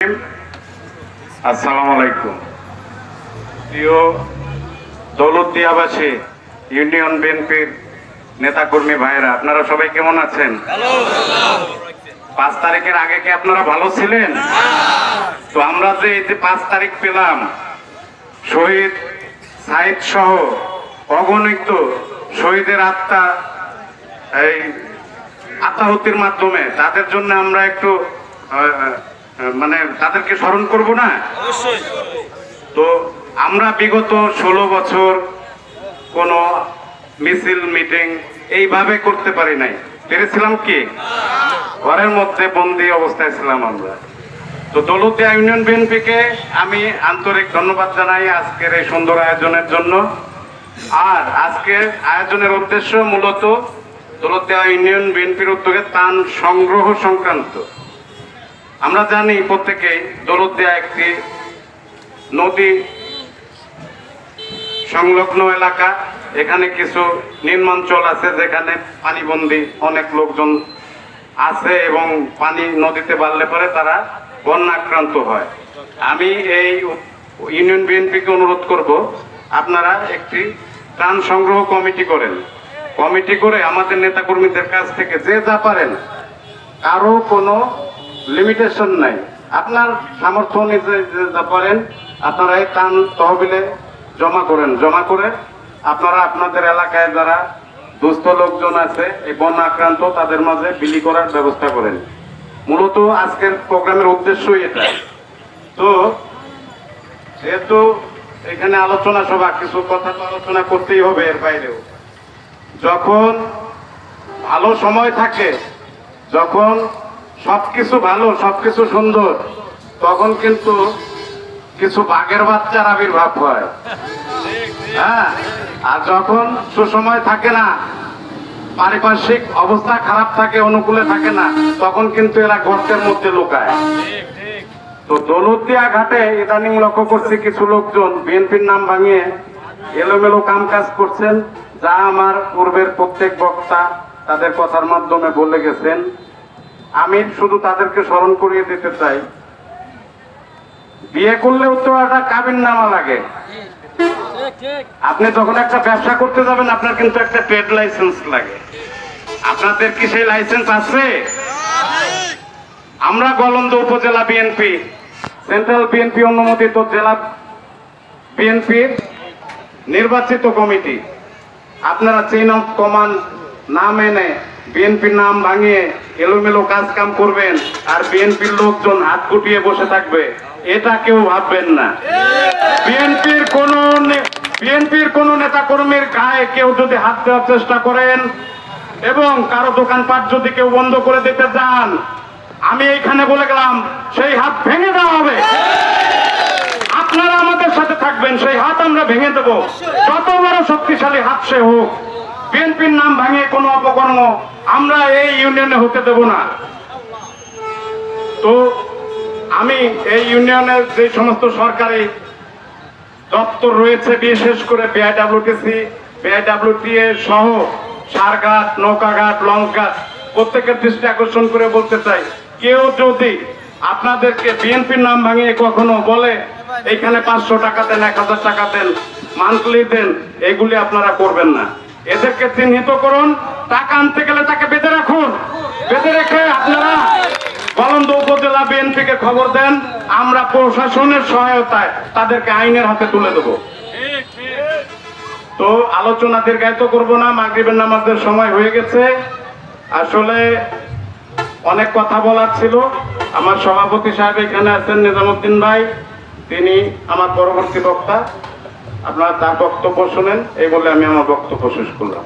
রহিম। আসসালামু আলাইকুম। প্রিয় দৌলতদিয়াবাসী, ইউনিয়ন বিএনপির নেতাকর্মী ভাইয়েরা, আপনারা সবাই কেমন আছেন? 5 তারিখের আগে কি আপনারা ভালো ছিলেন? তো আমরা যে এই যে 5 তারিখ পেলাম, শহীদ সাইদ সহ অগণিত শহীদের আত্মাহুতির মাধ্যমে তাদের জন্য আমরা একটু তাদেরকে স্মরণ করব না? তো আমরা বিগত 16 বছর কোনো মিছিল মিটিং এইভাবে করতে পারি নাই। পেরেছিলাম কি? ঘরের মধ্যে বন্দি অবস্থায় ছিলাম আমরা। তো দৌলতদিয়া ইউনিয়ন বিএনপিকে আমি আন্তরিক ধন্যবাদ জানাই আজকের এই সুন্দর আয়োজনের জন্য। আর আজকের আয়োজনের উদ্দেশ্য মূলত দৌলতদিয়া ইউনিয়ন বিএনপির উদ্যোগে ত্রাণ সংগ্রহ সংক্রান্ত। আমরা জানি প্রত্যেকেই দৌলতদিয়া একটি নদী সংলগ্ন এলাকা। এখানে কিছু নিম্নাঞ্চল আছে যেখানে পানিবন্দী অনেক লোকজন আছে এবং পানি নদীতে বাড়লে পরে তারা বন্যা আক্রান্ত হয়। আমি এই ইউনিয়ন বিএনপিকে অনুরোধ করব, আপনারা একটি ত্রাণ সংগ্রহ কমিটি করেন। কমিটি করে আমাদের নেতাকর্মীদের কাছ থেকে যে যা পারেন, কারো কোনো লিমিটেশন নাই, আপনার সামর্থ্য অনুযায়ী যে যা পারেন আপনারা এই ত্রাণ তহবিলে জমা করেন। জমা করে আপনারা আপনাদের এলাকায় যারা দুস্থ লোকজন আছে এই বন্যা আক্রান্ত তাদের মাঝে বিলি করার ব্যবস্থা করেন। মূলত আজকের প্রোগ্রামের উদ্দেশ্যই এটা। তো যেহেতু এখানে আলোচনা সভা, কিছু কথা তো আলোচনা করতেই হবে এর বাইরেও। যখন ভালো সময় থাকে, যখন সবকিছু ভালো, সবকিছু সুন্দর, তখন কিন্তু কিছু বাঘের বাচ্চার আবির্ভাব হয়। হ্যাঁ, আর যখন সুসময় থাকে না, পারিপার্শ্বিক অবস্থা খারাপ থাকে, অনুকূলে থাকে না, তখন কিন্তু এরা গর্তের মধ্যে লুকায়। তো দৌলতদিয়া ঘাটে ইদানিং লক্ষ্য করছি কিছু লোকজন বিএনপির নাম ভাঙিয়ে এলোমেলো কাম কাজ করছেন, যা আমার পূর্বের প্রত্যেক বক্তা তাদের কথার মাধ্যমে বলে গেছেন। আমি শুধু তাদেরকে স্মরণ করিয়ে দিতে চাই, বিয়ে করলেও তো একটা কাবিননামা লাগে। আপনি যখন একটা ব্যবসা করতে যাবেন আপনার কিন্তু একটা ট্রেড লাইসেন্স লাগে। আপনাদের কি সেই লাইসেন্স আছে? আমরা গোলন্দ উপজেলা বিএনপি, সেন্ট্রাল বিএনপি অনুমোদিত জেলা বিএনপির নির্বাচিত কমিটি। আপনারা চেইন অফ কমান্ড না মেনে বিএনপির নাম ভাঙিয়ে এলোমেলো কাজ কাম করবেন আর বিএনপির লোকজন হাত গুটিয়ে বসে থাকবে, এটা কেউ ভাববেন না। বিএনপির কোন নেতা কর্মীর গায়ে কেউ যদি হাত দেওয়ার চেষ্টা করেন এবং কারো দোকানপাট যদি কেউ বন্ধ করে দিতে চান, আমি এইখানে বলে গেলাম সেই হাত ভেঙে দেওয়া হবে। আপনারা আমাদের সাথে থাকবেন, সেই হাত আমরা ভেঙে দেব, যত বড় শক্তিশালী হাত সে হোক। বিএনপির নাম ভাঙিয়ে কোনো অপকর্ম আমরা এই ইউনিয়নে হতে দেব না। তো আমি এই ইউনিয়নের যে সমস্ত সরকারি দপ্তর রয়েছে, বিশেষ করে বিআইডব্লিউটিসি, বিআইডব্লিউটিএ সহ সারঘাট, নৌকাঘাট, লঞ্চঘাট, প্রত্যেকের দৃষ্টি আকর্ষণ করে বলতে চাই, কেউ যদি আপনাদেরকে বিএনপির নাম ভাঙিয়ে কখনো বলে এইখানে 500 টাকা দেন, 1000 টাকা দেন, মান্থলি দেন, এগুলি আপনারা করবেন না। এদেরকে চিহ্নিত করুন, টাকা আনতে গেলে তাকে বেঁধে রাখুন। বেঁধে রেখে আপনারা গোলন্দ উপজেলা বিএনপিকে খবর দেন, আমরা প্রশাসনের সহায়তায় তাদেরকে আইনের হাতে তুলে দেব। তো আলোচনা দীর্ঘায়িত করব না, মাগরিবের নামাজের সময় হয়ে গেছে। আসলে অনেক কথা বলার ছিল। আমার সভাপতি সাহেব এখানে আছেন, নিজামুদ্দিন ভাই, তিনি আমার পরবর্তী বক্তা। আপনারা তার বক্তব্য শোনেন, এই বলে আমি আমার বক্তব্য শেষ করলাম।